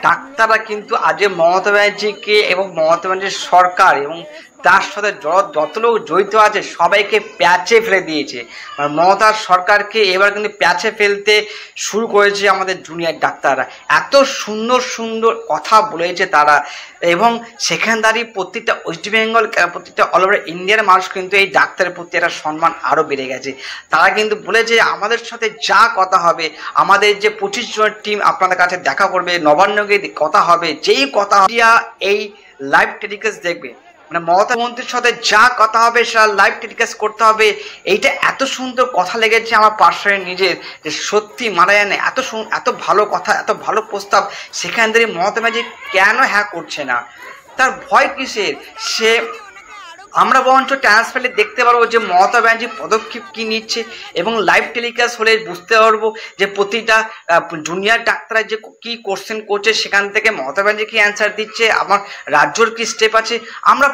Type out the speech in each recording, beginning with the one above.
ডাক্তাররা কিন্তু আজ মমতা ব্যানার্জিকে এবং মমতা ব্যানার্জির সরকার এবং তার সাথে যত লোক জড়িত আছে সবাইকে প্যাচে ফেলে দিয়েছে। মানে মমতার সরকারকে এবার কিন্তু প্যাচে ফেলতে শুরু করেছে আমাদের জুনিয়র ডাক্তাররা। এত সুন্দর সুন্দর কথা বলেছে তারা, এবং সেখানে দাঁড়িয়ে প্রত্যেকটা ওয়েস্ট বেঙ্গল, প্রত্যেকটা অল ওভার ইন্ডিয়ার মানুষ কিন্তু এই ডাক্তারের প্রতি একটা সম্মান আরও বেড়ে গেছে। তারা কিন্তু বলেছে আমাদের সাথে যা কথা হবে, আমাদের যে 25 জনের টিম আপনাদের কাছে দেখা করবে, নবান্নকে কথা হবে, যেই কথা এই লাইভ টেলিকাস্ট দেখবে, মানে মমতা মন্ত্রীর সাথে যা কথা হবে সেটা লাইভ টেলিকাস্ট করতে হবে। এইটা এত সুন্দর কথা লেগেছে আমার পার্সোনালি নিজের, যে সত্যি মারা যায় না, এত ভালো কথা, এত ভালো প্রস্তাব, সেখান থেকে মমতা ব্যানার্জি কেন হ্যাঁ করছে না? তার ভয় কিসের? সে আমরা বরঞ্চ ট্রান্সফারে দেখতে পারবো যে মমতা ব্যানার্জি পদক্ষেপ কী নিচ্ছে, এবং লাইভ টেলিকাস্ট হলে বুঝতে পারবো যে প্রতিটা জুনিয়র ডাক্তাররা যে কী কোশ্চেন করছে, সেখান থেকে মমতা ব্যানার্জি কী অ্যান্সার দিচ্ছে, আমার রাজ্যর কী স্টেপ আছে, আমরা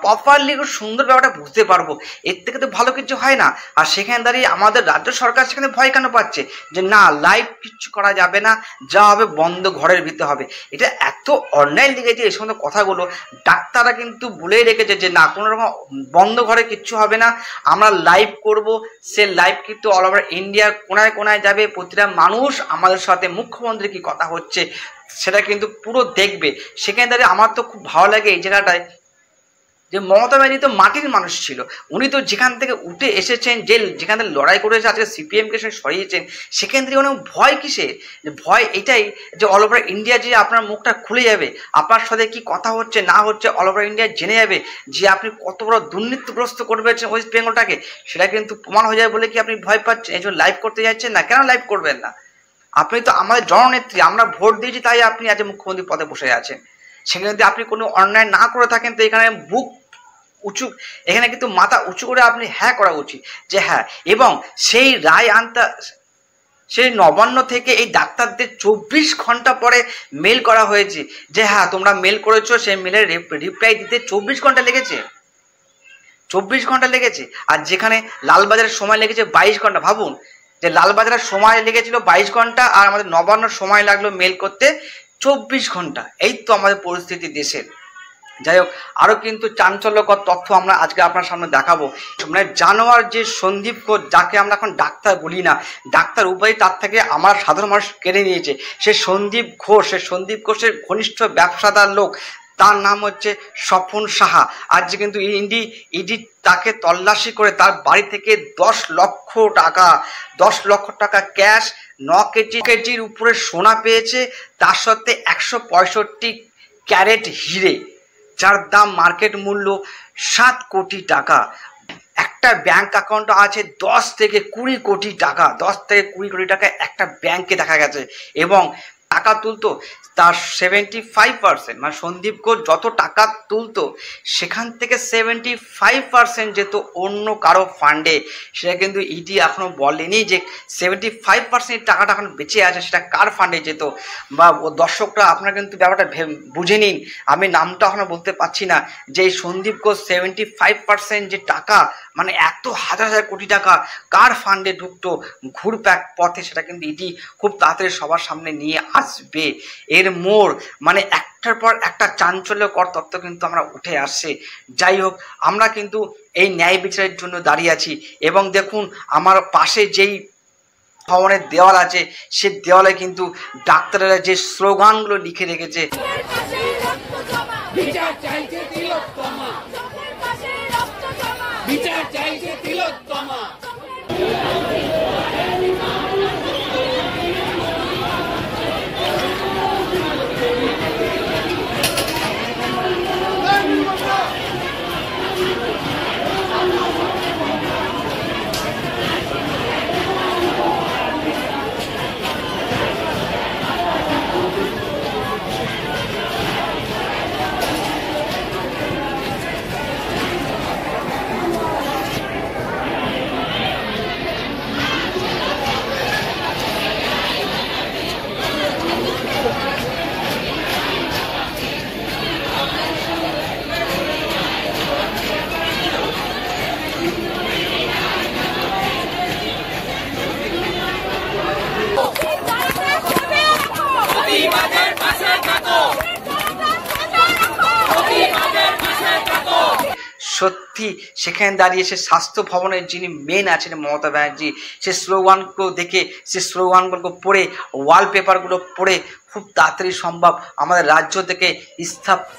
প্রপারলি সুন্দর ব্যাপারটা বুঝতে পারবো। এর থেকে তো ভালো কিছু হয় না। আর সেখানে দাঁড়িয়ে আমাদের রাজ্য সরকার সেখানে ভয় কেন পাচ্ছে যে না লাইভ কিচ্ছু করা যাবে না, যা হবে বন্ধ ঘরের ভিতরে হবে? এটা এত অন্যায় লেগেছে এই সমস্ত কথাগুলো। ডাক্তাররা কিন্তু বলেই রেখেছে যে না কোনো রকম বন্ধ ঘরে কিচ্ছু হবে না, আমরা লাইভ করব। সে লাইভ কিন্তু অল ওভার ইন্ডিয়ার কোনায় কোনায় যাবে, প্রতিটা মানুষ আমাদের সাথে মুখ্যমন্ত্রী কি কথা হচ্ছে সেটা কিন্তু পুরো দেখবে। সেখানে দাঁড়িয়ে আমার তো খুব ভালো লাগে এই জায়গাটায় যে মমতা ব্যানার্জি তো মাটির মানুষ ছিল, উনি তো যেখান থেকে উঠে এসেছেন, যেখান থেকে লড়াই করেছে আজকে সিপিএমকে সে সরিয়েছেন, সেখান থেকে অনেক ভয় কিসে? যে ভয় এটাই যে অল ওভার ইন্ডিয়া যে আপনার মুখটা খুলে যাবে, আপনার সাথে কি কথা হচ্ছে না হচ্ছে অল ওভার ইন্ডিয়া জেনে যাবে, যে আপনি কত বড় দুর্নীতিগ্রস্ত করে পেয়েছেন ওয়েস্ট বেঙ্গলটাকে, সেটা কিন্তু প্রমাণ হয়ে যাবে বলে কি আপনি ভয় পাচ্ছেন? এই জন্য লাইভ করতে যাচ্ছেন না? কেন লাইভ করবেন না? আপনি তো আমাদের জননেত্রী, আমরা ভোট দিয়েছি তাই আপনি আজ মুখ্যমন্ত্রী পদে বসে আছেন। সেখানে যদি আপনি কোনো অন্যায় না করে থাকেন তো এখানে বুক উঁচু, এখানে কিন্তু মাথা উঁচু করে আপনি হ্যাঁ করা উচিত যে হ্যাঁ। এবং সেই রায় আনতে সেই নবান্ন থেকে এই ডাক্তারদের 24 ঘন্টা পরে মেল করা হয়েছে যে হ্যাঁ তোমরা মেল করেছো, সেই মেলের রিপ্লাই দিতে 24 ঘন্টা লেগেছে, 24 ঘন্টা লেগেছে। আর যেখানে লালবাজারের সময় লেগেছে 22 ঘন্টা। ভাবুন যে লালবাজারের সময় লেগেছিল 22 ঘন্টা আর আমাদের নবান্ন সময় লাগলো মেল করতে 24 ঘন্টা। এই তো আমাদের পরিস্থিতি দেশের। যাই হোক, আরও কিন্তু চাঞ্চল্যকর তথ্য আমরা আজকে আপনার সামনে দেখাবো। মানে জানোয়ার যে সন্দীপ ঘোষ, যাকে আমরা এখন ডাক্তার বলি না, ডাক্তার উপায় তার থেকে আমার সাধারণ মানুষ কেড়ে নিয়েছে। সে সন্দীপ ঘোষের ঘনিষ্ঠ ব্যবসাদার লোক, তার নাম হচ্ছে স্বপন সাহা। আজকে কিন্তু ইডি তাকে তল্লাশি করে তার বাড়ি থেকে 10 লক্ষ টাকা ক্যাশ, 9 কেজির উপরে সোনা পেয়েছে, তার সত্ত্বে 165 ক্যারেট হিরে, যার দাম মার্কেট মূল্য 7 কোটি টাকা। একটা ব্যাংক অ্যাকাউন্ট আছে 10 থেকে 20 কোটি টাকা, 10 থেকে 20 কোটি টাকা একটা ব্যাংকে দেখা গেছে। এবং টাকা তুলতো তার 75%, মানে সন্দীপ ঘোষ যত টাকা তুলতো সেখান থেকে 75% যেত অন্য কারো ফান্ডে। সেটা কিন্তু ইডি এখনো বলেনি যে 75% টাকাটা এখন বেঁচে আছে সেটা কার ফান্ডে যেত। বা দর্শকরা আপনারা কিন্তু ব্যাপারটা বুঝে নিন, আমি নামটা এখনো বলতে পারছি না, যে এই সন্দীপ ঘোষ 75% যে টাকা, মানে এত হাজার হাজার কোটি টাকা কার ফান্ডে ঢুকতো ঘুরপ্যাক পথে, সেটা কিন্তু ইডি খুব তাড়াতাড়ি সবার সামনে নিয়ে আসবে। এর মোড় মানে একটার পর একটা চাঞ্চল্যকর তথ্য কিন্তু আমরা উঠে আসছে। যাই হোক, আমরা কিন্তু এই ন্যায় বিচারের জন্য দাঁড়িয়ে আছি। এবং দেখুন আমার পাশে যেই ভবনের দেওয়াল আছে, সে দেওয়ালে কিন্তু ডাক্তারেরা যে স্লোগানগুলো লিখে রেখেছে, বিচার চাইছে তিলোত্তমা, বিচার চাইছে তিলোত্তমা। সত্যি সেখানে দাঁড়িয়ে সে স্বাস্থ্য ভবনের যিনি মেন আছেন মমতা ব্যানার্জি, সে স্লোগানগুলো দেখে, সে স্লোগানগুলো পড়ে, ওয়ালপেপারগুলো পড়ে খুব তাড়াতাড়ি সম্ভব আমাদের রাজ্য থেকে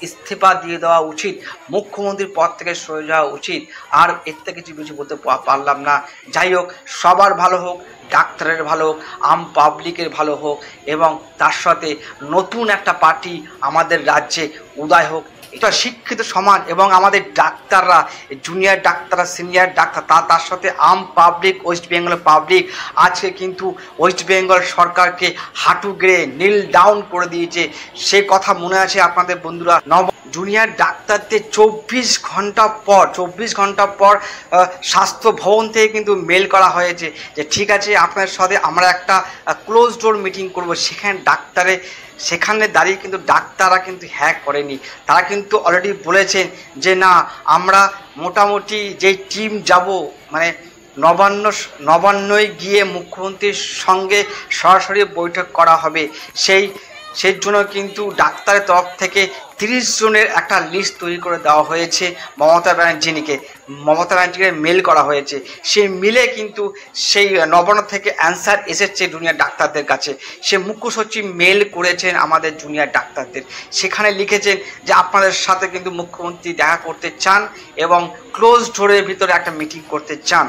ইস্তফা দিয়ে দেওয়া উচিত, মুখ্যমন্ত্রীর পদ থেকে সরে যাওয়া উচিত। আর এর থেকে কিছু বলতে পারলাম না। যাই হোক, সবার ভালো হোক, ডাক্তারের ভালো হোক, আম পাবলিকের ভালো হোক, এবং তার সাথে নতুন একটা পার্টি আমাদের রাজ্যে উদয় হোক। এটা শিক্ষিত সমাজ এবং আমাদের ডাক্তাররা, জুনিয়র ডাক্তাররা, সিনিয়র ডাক্তার, তার সাথে আম পাবলিক, ওয়েস্ট বেঙ্গল পাবলিক আজকে কিন্তু ওয়েস্ট বেঙ্গল সরকারকে হাঁটু গেড়ে নীল ডাউন করে দিয়েছে। সে কথা মনে আছে আপনাদের বন্ধুরা? জুনিয়র ডাক্তারদের 24 ঘন্টা পর স্বাস্থ্য ভবন থেকে কিন্তু মেল করা হয়েছে যে ঠিক আছে, আপনার সাথে আমরা একটা ক্লোজ ডোর মিটিং করব। সেখানে দাঁড়িয়ে কিন্তু ডাক্তাররা কিন্তু হ্যাক করেনি, তারা কিন্তু অলরেডি বলেছেন যে না, আমরা মোটামুটি যেই টিম যাব, মানে নবান্নয় গিয়ে মুখ্যমন্ত্রীর সঙ্গে সরাসরি বৈঠক করা হবে। সেই জন্য কিন্তু ডাক্তারের তরফ থেকে 30 জনের একটা লিস্ট তৈরি করে দেওয়া হয়েছে মমতা ব্যানার্জিকে মেল করা হয়েছে। সেই মিলে কিন্তু সেই নবান্ন থেকে অ্যান্সার এসেছে জুনিয়র ডাক্তারদের কাছে। সে মুখ্য সচিব মেল করেছেন আমাদের জুনিয়র ডাক্তারদের, সেখানে লিখেছেন যে আপনাদের সাথে কিন্তু মুখ্যমন্ত্রী দেখা করতে চান এবং ক্লোজ ডোরের ভিতরে একটা মিটিং করতে চান।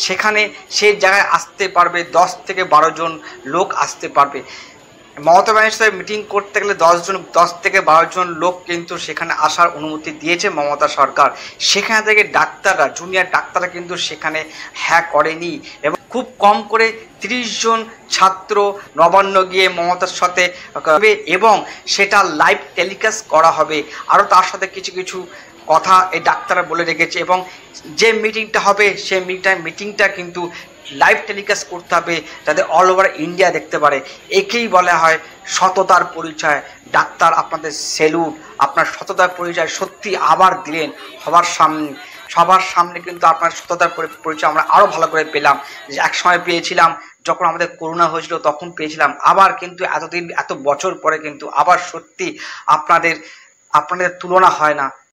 সেখানে সেই জায়গায় আসতে পারবে 10 থেকে 12 জন লোক আসতে পারবে। মমতা ব্যানার্জির সাথে মিটিং করতে গেলে 10 থেকে 12 জন লোক কিন্তু সেখানে আসার অনুমতি দিয়েছে মমতা সরকার। সেখানে থেকে ডাক্তাররা, জুনিয়র ডাক্তাররা কিন্তু সেখানে হ্যাঁ করেনি এবং খুব কম করে 30 জন ছাত্র নবান্ন গিয়ে মমতার সাথে এবং সেটা লাইভ টেলিকাস্ট করা হবে। আরও তার সাথে কিছু কথা এই ডাক্তাররা বলে রেখেছে এবং যে মিটিংটা হবে সেই মিটিংটা কিন্তু লাইভ টেলিকাস্ট করতে হবে যাতে অল ওভার ইন্ডিয়া দেখতে পারে। একেই বলা হয় সততার পরিচয়। ডাক্তার, আপনাদের সেলুট, আপনার সততার পরিচয় সত্যি আবার দিলেন সবার সামনে কিন্তু আপনার সততার পরিচয় আমরা আরও ভালো করে পেলাম। যে এক সময় পেয়েছিলাম যখন আমাদের করোনা হয়েছিল, তখন পেয়েছিলাম, আবার কিন্তু এত বছর পরে কিন্তু আবার সত্যি আপনাদের তুলনা হয় না।